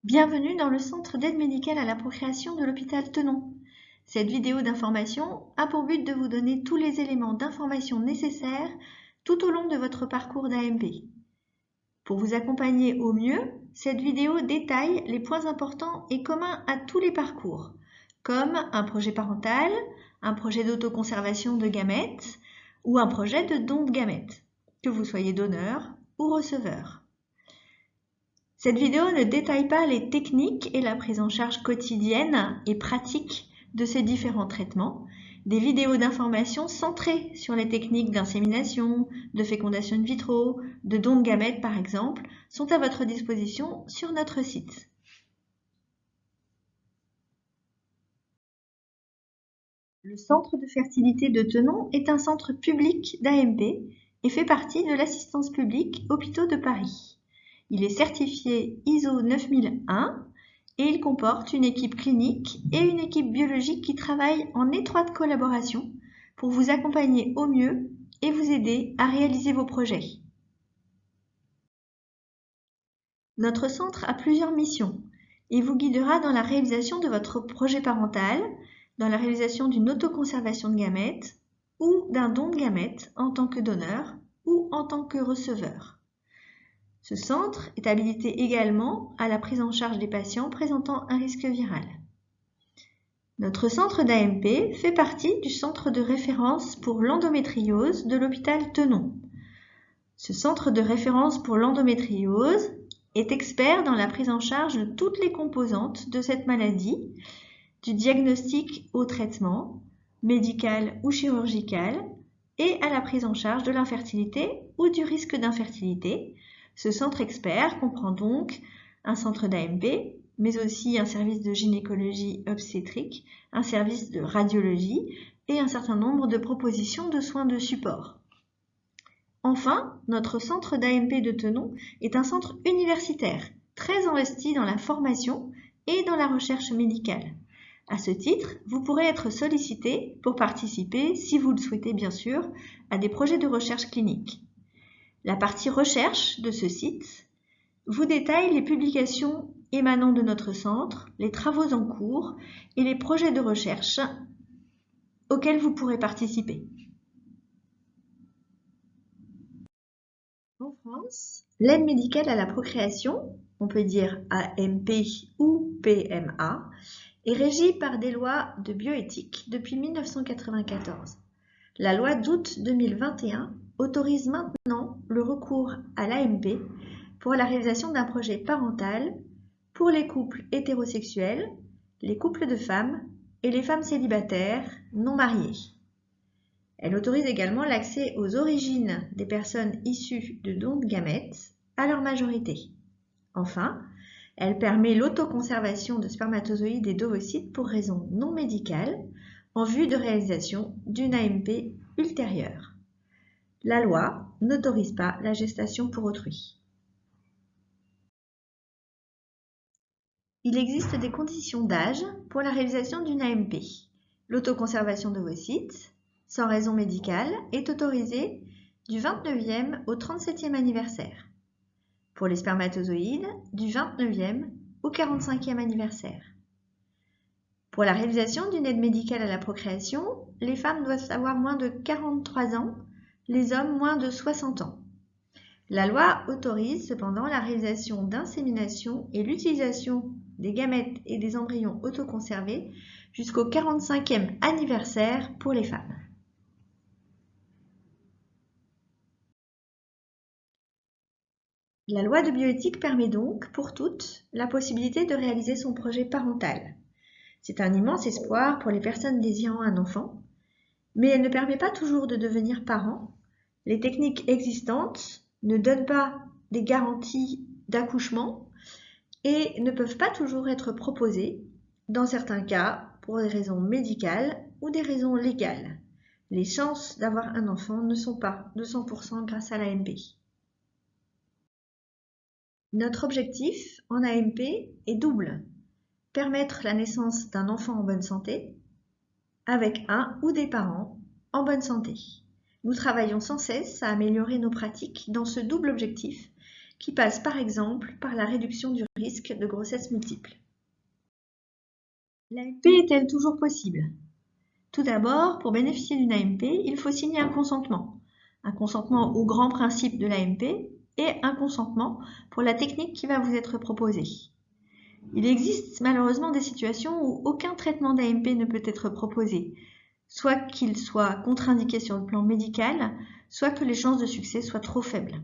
Bienvenue dans le centre d'aide médicale à la procréation de l'hôpital Tenon. Cette vidéo d'information a pour but de vous donner tous les éléments d'information nécessaires tout au long de votre parcours d'AMP. Pour vous accompagner au mieux, cette vidéo détaille les points importants et communs à tous les parcours, comme un projet parental, un projet d'autoconservation de gamètes ou un projet de don de gamètes, que vous soyez donneur ou receveur. Cette vidéo ne détaille pas les techniques et la prise en charge quotidienne et pratique de ces différents traitements. Des vidéos d'information centrées sur les techniques d'insémination, de fécondation in vitro, de don de gamètes par exemple, sont à votre disposition sur notre site. Le centre de fertilité de Tenon est un centre public d'AMP et fait partie de l'assistance publique Hôpitaux de Paris. Il est certifié ISO 9001 et il comporte une équipe clinique et une équipe biologique qui travaillent en étroite collaboration pour vous accompagner au mieux et vous aider à réaliser vos projets. Notre centre a plusieurs missions et vous guidera dans la réalisation de votre projet parental, dans la réalisation d'une autoconservation de gamètes ou d'un don de gamètes en tant que donneur ou en tant que receveur. Ce centre est habilité également à la prise en charge des patients présentant un risque viral. Notre centre d'AMP fait partie du centre de référence pour l'endométriose de l'hôpital Tenon. Ce centre de référence pour l'endométriose est expert dans la prise en charge de toutes les composantes de cette maladie, du diagnostic au traitement, médical ou chirurgical, et à la prise en charge de l'infertilité ou du risque d'infertilité. Ce centre expert comprend donc un centre d'AMP, mais aussi un service de gynécologie obstétrique, un service de radiologie et un certain nombre de propositions de soins de support. Enfin, notre centre d'AMP de Tenon est un centre universitaire, très investi dans la formation et dans la recherche médicale. À ce titre, vous pourrez être sollicité pour participer, si vous le souhaitez bien sûr, à des projets de recherche clinique. La partie recherche de ce site vous détaille les publications émanant de notre centre, les travaux en cours et les projets de recherche auxquels vous pourrez participer. En France, l'aide médicale à la procréation, on peut dire AMP ou PMA, est régie par des lois de bioéthique depuis 1994. La loi d'août 2021 autorise maintenant le recours à l'AMP pour la réalisation d'un projet parental pour les couples hétérosexuels, les couples de femmes et les femmes célibataires non mariées. Elle autorise également l'accès aux origines des personnes issues de dons de gamètes à leur majorité. Enfin, elle permet l'autoconservation de spermatozoïdes et d'ovocytes pour raisons non médicales en vue de réalisation d'une AMP ultérieure. La loi n'autorise pas la gestation pour autrui. Il existe des conditions d'âge pour la réalisation d'une AMP. L'autoconservation d'ovocytes, sans raison médicale, est autorisée du 29e au 37e anniversaire. Pour les spermatozoïdes, du 29e au 45e anniversaire. Pour la réalisation d'une aide médicale à la procréation, les femmes doivent avoir moins de 43 ans, les hommes moins de 60 ans. La loi autorise cependant la réalisation d'insémination et l'utilisation des gamètes et des embryons autoconservés jusqu'au 45e anniversaire pour les femmes. La loi de bioéthique permet donc, pour toutes, la possibilité de réaliser son projet parental. C'est un immense espoir pour les personnes désirant un enfant, mais elle ne permet pas toujours de devenir parent. Les techniques existantes ne donnent pas des garanties d'accouchement et ne peuvent pas toujours être proposées, dans certains cas pour des raisons médicales ou des raisons légales. Les chances d'avoir un enfant ne sont pas de 100% grâce à l'AMP. Notre objectif en AMP est double. Permettre la naissance d'un enfant en bonne santé avec un ou des parents en bonne santé. Nous travaillons sans cesse à améliorer nos pratiques dans ce double objectif qui passe par exemple par la réduction du risque de grossesse multiple. L'AMP est-elle toujours possible? Tout d'abord, pour bénéficier d'une AMP, il faut signer un consentement aux grands principes de l'AMP et un consentement pour la technique qui va vous être proposée. Il existe malheureusement des situations où aucun traitement d'AMP ne peut être proposé, soit qu'il soit contre-indiqué sur le plan médical, soit que les chances de succès soient trop faibles.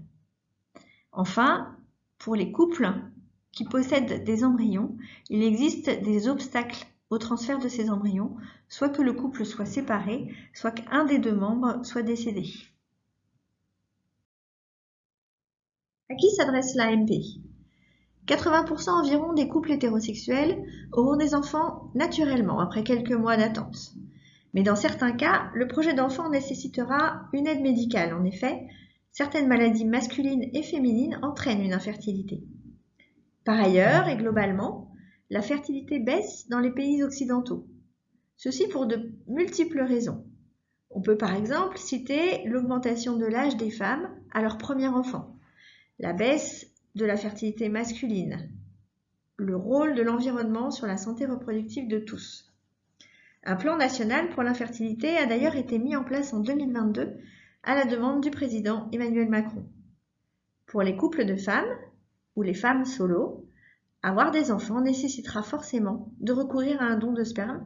Enfin, pour les couples qui possèdent des embryons, il existe des obstacles au transfert de ces embryons, soit que le couple soit séparé, soit qu'un des deux membres soit décédé. À qui s'adresse l'AMP? 80% environ des couples hétérosexuels auront des enfants naturellement après quelques mois d'attente. Mais dans certains cas, le projet d'enfant nécessitera une aide médicale. En effet, certaines maladies masculines et féminines entraînent une infertilité. Par ailleurs, et globalement, la fertilité baisse dans les pays occidentaux. Ceci pour de multiples raisons. On peut par exemple citer l'augmentation de l'âge des femmes à leur premier enfant, la baisse de la fertilité masculine, le rôle de l'environnement sur la santé reproductive de tous. Un plan national pour l'infertilité a d'ailleurs été mis en place en 2022 à la demande du président Emmanuel Macron. Pour les couples de femmes ou les femmes solo, avoir des enfants nécessitera forcément de recourir à un don de sperme,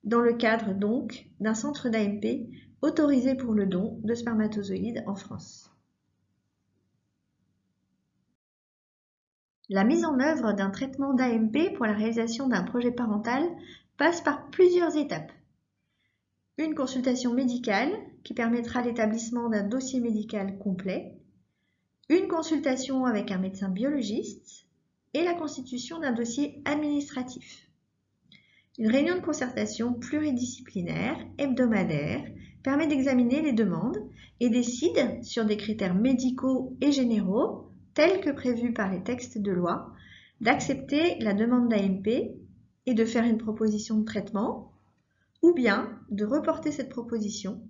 dans le cadre donc d'un centre d'AMP autorisé pour le don de spermatozoïdes en France. La mise en œuvre d'un traitement d'AMP pour la réalisation d'un projet parental passe par plusieurs étapes. Une consultation médicale qui permettra l'établissement d'un dossier médical complet, une consultation avec un médecin biologiste et la constitution d'un dossier administratif. Une réunion de concertation pluridisciplinaire hebdomadaire permet d'examiner les demandes et décide, sur des critères médicaux et généraux, tels que prévus par les textes de loi, d'accepter la demande d'AMP et de faire une proposition de traitement, ou bien de reporter cette proposition,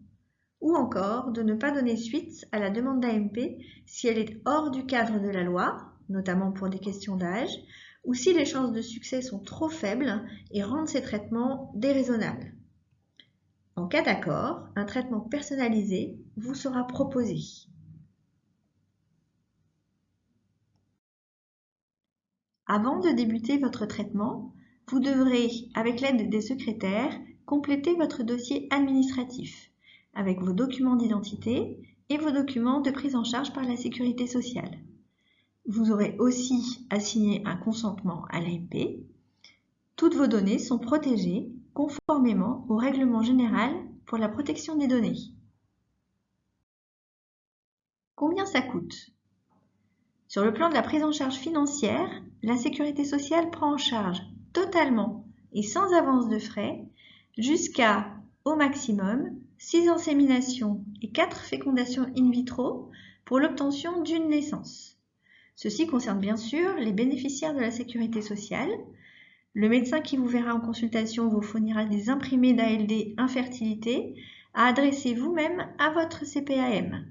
ou encore de ne pas donner suite à la demande d'AMP si elle est hors du cadre de la loi, notamment pour des questions d'âge, ou si les chances de succès sont trop faibles et rendent ces traitements déraisonnables. En cas d'accord, un traitement personnalisé vous sera proposé. Avant de débuter votre traitement, vous devrez, avec l'aide des secrétaires, compléter votre dossier administratif avec vos documents d'identité et vos documents de prise en charge par la sécurité sociale. Vous aurez aussi à signer un consentement à l'AMP. Toutes vos données sont protégées conformément au Règlement général pour la protection des données. Combien ça coûte? Sur le plan de la prise en charge financière, la sécurité sociale prend en charge totalement et sans avance de frais jusqu'à, au maximum, 6 inséminations et 4 fécondations in vitro pour l'obtention d'une naissance. Ceci concerne bien sûr les bénéficiaires de la sécurité sociale. Le médecin qui vous verra en consultation vous fournira des imprimés d'ALD infertilité à adresser vous-même à votre CPAM.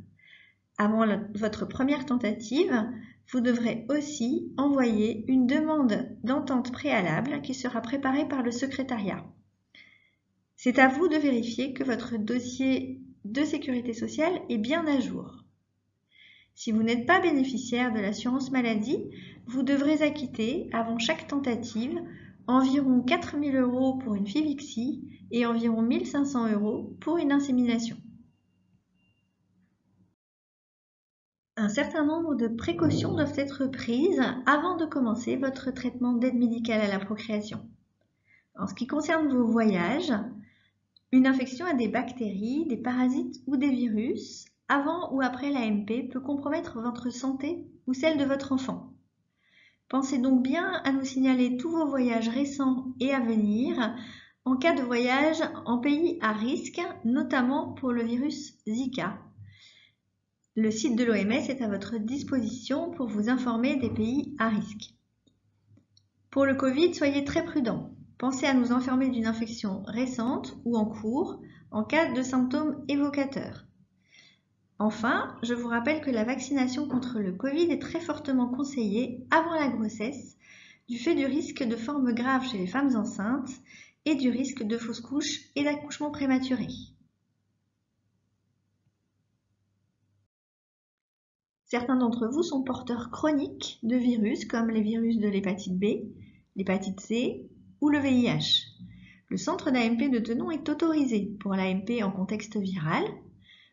Avant votre première tentative, vous devrez aussi envoyer une demande d'entente préalable qui sera préparée par le secrétariat. C'est à vous de vérifier que votre dossier de sécurité sociale est bien à jour. Si vous n'êtes pas bénéficiaire de l'assurance maladie, vous devrez acquitter, avant chaque tentative, environ 4 000 € pour une FIVIXI et environ 1 500 € pour une insémination. Un certain nombre de précautions doivent être prises avant de commencer votre traitement d'aide médicale à la procréation. En ce qui concerne vos voyages, une infection à des bactéries, des parasites ou des virus avant ou après l'AMP peut compromettre votre santé ou celle de votre enfant. Pensez donc bien à nous signaler tous vos voyages récents et à venir en cas de voyage en pays à risque, notamment pour le virus Zika. Le site de l'OMS est à votre disposition pour vous informer des pays à risque. Pour le Covid, soyez très prudents. Pensez à nous informer d'une infection récente ou en cours en cas de symptômes évocateurs. Enfin, je vous rappelle que la vaccination contre le Covid est très fortement conseillée avant la grossesse, du fait du risque de formes graves chez les femmes enceintes et du risque de fausse couche et d'accouchement prématuré. Certains d'entre vous sont porteurs chroniques de virus comme les virus de l'hépatite B, l'hépatite C ou le VIH. Le centre d'AMP de Thonon est autorisé pour l'AMP en contexte viral.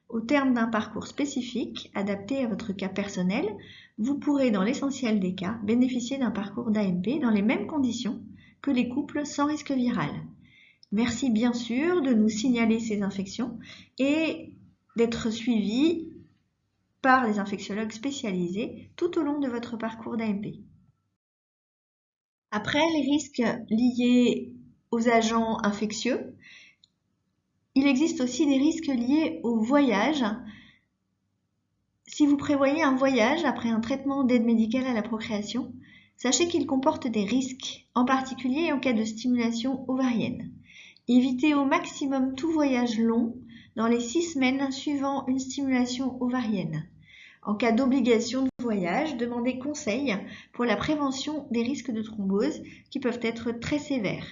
Au terme d'un parcours spécifique, adapté à votre cas personnel, vous pourrez dans l'essentiel des cas bénéficier d'un parcours d'AMP dans les mêmes conditions que les couples sans risque viral. Merci bien sûr de nous signaler ces infections et d'être suivi par les infectiologues spécialisés tout au long de votre parcours d'AMP. Après, les risques liés aux agents infectieux, il existe aussi des risques liés au voyage. Si vous prévoyez un voyage après un traitement d'aide médicale à la procréation, sachez qu'il comporte des risques, en particulier en cas de stimulation ovarienne. Évitez au maximum tout voyage long dans les 6 semaines suivant une stimulation ovarienne. En cas d'obligation de voyage, demandez conseil pour la prévention des risques de thrombose qui peuvent être très sévères.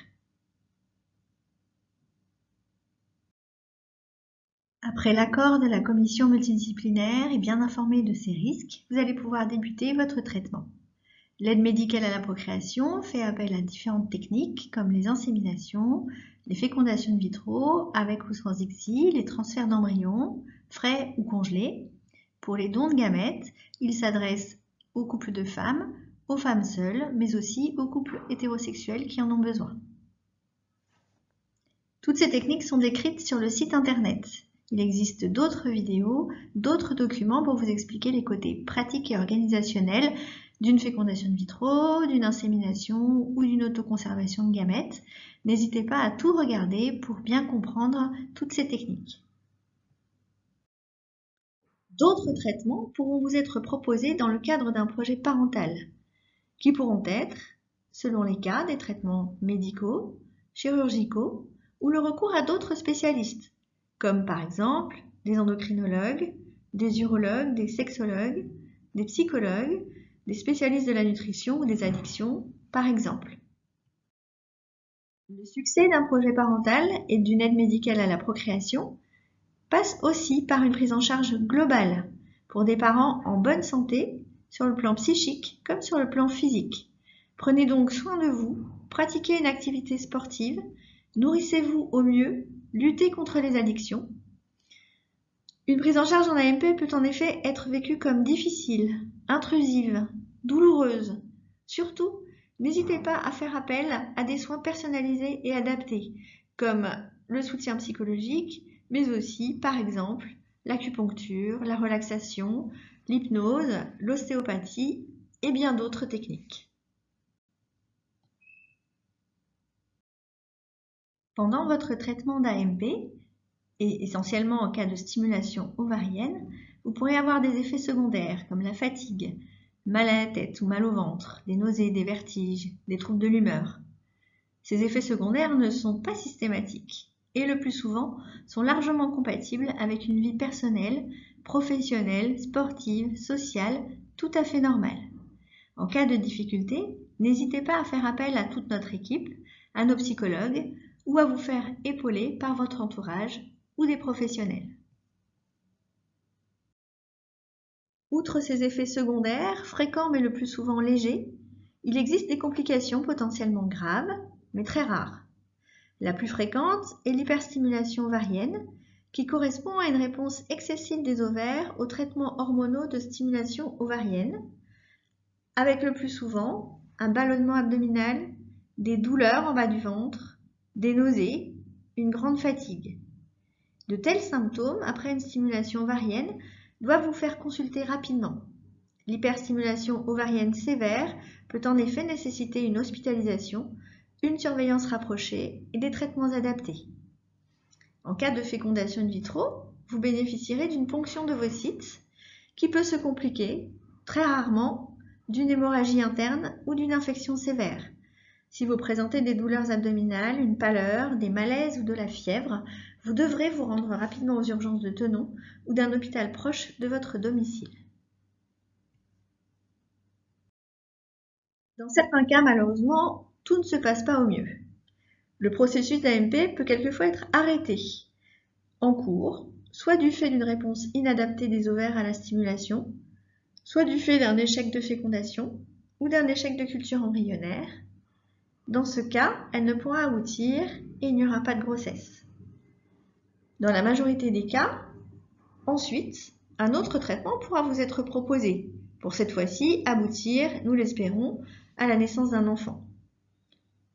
Après l'accord de la commission multidisciplinaire et bien informé de ces risques, vous allez pouvoir débuter votre traitement. L'aide médicale à la procréation fait appel à différentes techniques comme les inséminations, les fécondations in vitro, avec ou sans ICSI, les transferts d'embryons, frais ou congelés. Pour les dons de gamètes, il s'adresse aux couples de femmes, aux femmes seules, mais aussi aux couples hétérosexuels qui en ont besoin. Toutes ces techniques sont décrites sur le site internet. Il existe d'autres vidéos, d'autres documents pour vous expliquer les côtés pratiques et organisationnels d'une fécondation in vitro, d'une insémination ou d'une autoconservation de gamètes. N'hésitez pas à tout regarder pour bien comprendre toutes ces techniques. D'autres traitements pourront vous être proposés dans le cadre d'un projet parental, qui pourront être, selon les cas, des traitements médicaux, chirurgicaux ou le recours à d'autres spécialistes, comme par exemple des endocrinologues, des urologues, des sexologues, des psychologues, des spécialistes de la nutrition ou des addictions, par exemple. Le succès d'un projet parental et d'une aide médicale à la procréation passe aussi par une prise en charge globale pour des parents en bonne santé sur le plan psychique comme sur le plan physique. Prenez donc soin de vous, pratiquez une activité sportive, nourrissez-vous au mieux, luttez contre les addictions. Une prise en charge en AMP peut en effet être vécue comme difficile, intrusive, douloureuse. Surtout, n'hésitez pas à faire appel à des soins personnalisés et adaptés, comme le soutien psychologique, mais aussi, par exemple, l'acupuncture, la relaxation, l'hypnose, l'ostéopathie et bien d'autres techniques. Pendant votre traitement d'AMP, et essentiellement en cas de stimulation ovarienne, vous pourrez avoir des effets secondaires comme la fatigue, mal à la tête ou mal au ventre, des nausées, des vertiges, des troubles de l'humeur. Ces effets secondaires ne sont pas systématiques et le plus souvent sont largement compatibles avec une vie personnelle, professionnelle, sportive, sociale, tout à fait normale. En cas de difficulté, n'hésitez pas à faire appel à toute notre équipe, à nos psychologues ou à vous faire épauler par votre entourage ou des professionnels. Outre ces effets secondaires, fréquents mais le plus souvent légers, il existe des complications potentiellement graves, mais très rares. La plus fréquente est l'hyperstimulation ovarienne, qui correspond à une réponse excessive des ovaires aux traitements hormonaux de stimulation ovarienne, avec le plus souvent un ballonnement abdominal, des douleurs en bas du ventre, des nausées, une grande fatigue. De tels symptômes, après une stimulation ovarienne, doivent vous faire consulter rapidement. L'hyperstimulation ovarienne sévère peut en effet nécessiter une hospitalisation, une surveillance rapprochée et des traitements adaptés. En cas de fécondation in vitro, vous bénéficierez d'une ponction d'ovocytes qui peut se compliquer, très rarement, d'une hémorragie interne ou d'une infection sévère. Si vous présentez des douleurs abdominales, une pâleur, des malaises ou de la fièvre, vous devrez vous rendre rapidement aux urgences de Thonon ou d'un hôpital proche de votre domicile. Dans certains cas, malheureusement, tout ne se passe pas au mieux. Le processus d'AMP peut quelquefois être arrêté en cours, soit du fait d'une réponse inadaptée des ovaires à la stimulation, soit du fait d'un échec de fécondation ou d'un échec de culture embryonnaire. Dans ce cas, elle ne pourra aboutir et il n'y aura pas de grossesse. Dans la majorité des cas, ensuite, un autre traitement pourra vous être proposé, pour cette fois-ci aboutir, nous l'espérons, à la naissance d'un enfant.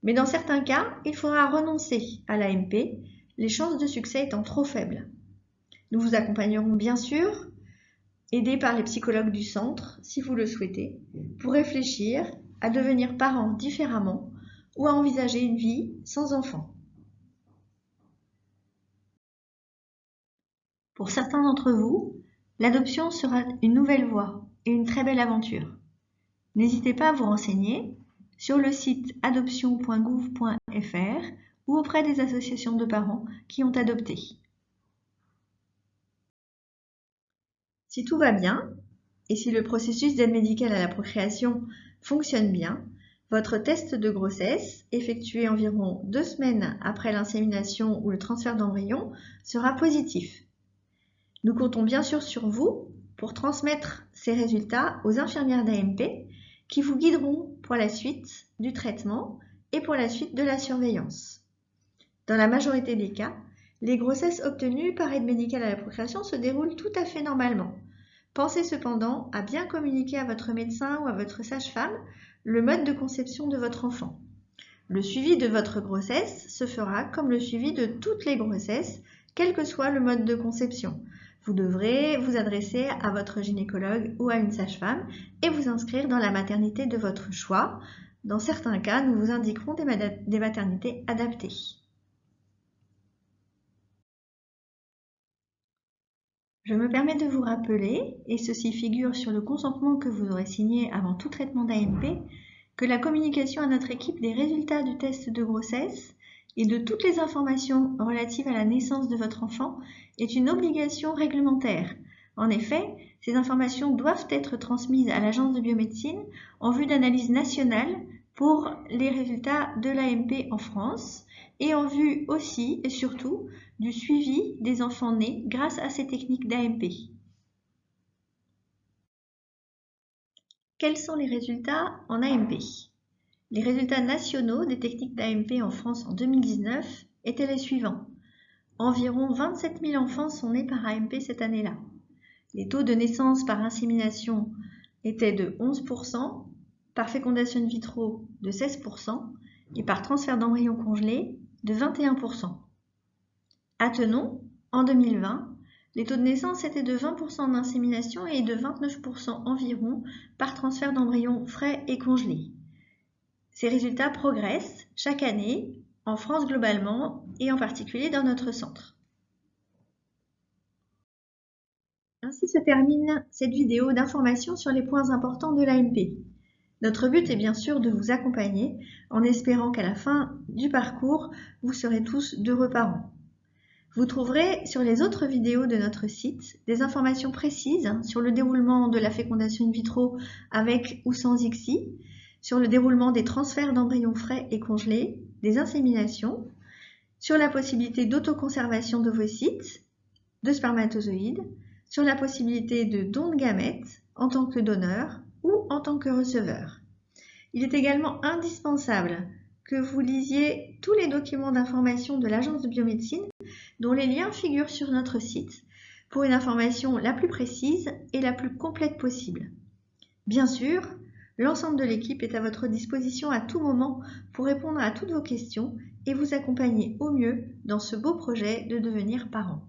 Mais dans certains cas, il faudra renoncer à l'AMP, les chances de succès étant trop faibles. Nous vous accompagnerons bien sûr, aidés par les psychologues du centre, si vous le souhaitez, pour réfléchir à devenir parent différemment ou à envisager une vie sans enfant. Pour certains d'entre vous, l'adoption sera une nouvelle voie et une très belle aventure. N'hésitez pas à vous renseigner sur le site adoption.gouv.fr ou auprès des associations de parents qui ont adopté. Si tout va bien, et si le processus d'aide médicale à la procréation fonctionne bien, votre test de grossesse, effectué environ 2 semaines après l'insémination ou le transfert d'embryon, sera positif. Nous comptons bien sûr sur vous pour transmettre ces résultats aux infirmières d'AMP qui vous guideront pour la suite du traitement et pour la suite de la surveillance. Dans la majorité des cas, les grossesses obtenues par aide médicale à la procréation se déroulent tout à fait normalement. Pensez cependant à bien communiquer à votre médecin ou à votre sage-femme le mode de conception de votre enfant. Le suivi de votre grossesse se fera comme le suivi de toutes les grossesses, quel que soit le mode de conception. Vous devrez vous adresser à votre gynécologue ou à une sage-femme et vous inscrire dans la maternité de votre choix. Dans certains cas, nous vous indiquerons des maternités adaptées. Je me permets de vous rappeler, et ceci figure sur le consentement que vous aurez signé avant tout traitement d'AMP, que la communication à notre équipe des résultats du test de grossesse et de toutes les informations relatives à la naissance de votre enfant est une obligation réglementaire. En effet, ces informations doivent être transmises à l'Agence de biomédecine en vue d'analyse nationale pour les résultats de l'AMP en France et en vue aussi et surtout du suivi des enfants nés grâce à ces techniques d'AMP. Quels sont les résultats en AMP? Les résultats nationaux des techniques d'AMP en France en 2019 étaient les suivants. Environ 27 000 enfants sont nés par AMP cette année-là. Les taux de naissance par insémination étaient de 11%, par fécondation in vitro de 16% et par transfert d'embryon congelé de 21%. À Thonon, en 2020, les taux de naissance étaient de 20% en insémination et de 29% environ par transfert d'embryons frais et congelés. Ces résultats progressent chaque année, en France globalement et en particulier dans notre centre. Ainsi se termine cette vidéo d'information sur les points importants de l'AMP. Notre but est bien sûr de vous accompagner en espérant qu'à la fin du parcours, vous serez tous d'heureux parents. Vous trouverez sur les autres vidéos de notre site des informations précises sur le déroulement de la fécondation in vitro avec ou sans ICSI, sur le déroulement des transferts d'embryons frais et congelés, des inséminations, sur la possibilité d'autoconservation d'ovocytes, de spermatozoïdes, sur la possibilité de don de gamètes en tant que donneur ou en tant que receveur. Il est également indispensable que vous lisiez tous les documents d'information de l'Agence de biomédecine dont les liens figurent sur notre site pour une information la plus précise et la plus complète possible. Bien sûr, l'ensemble de l'équipe est à votre disposition à tout moment pour répondre à toutes vos questions et vous accompagner au mieux dans ce beau projet de devenir parent.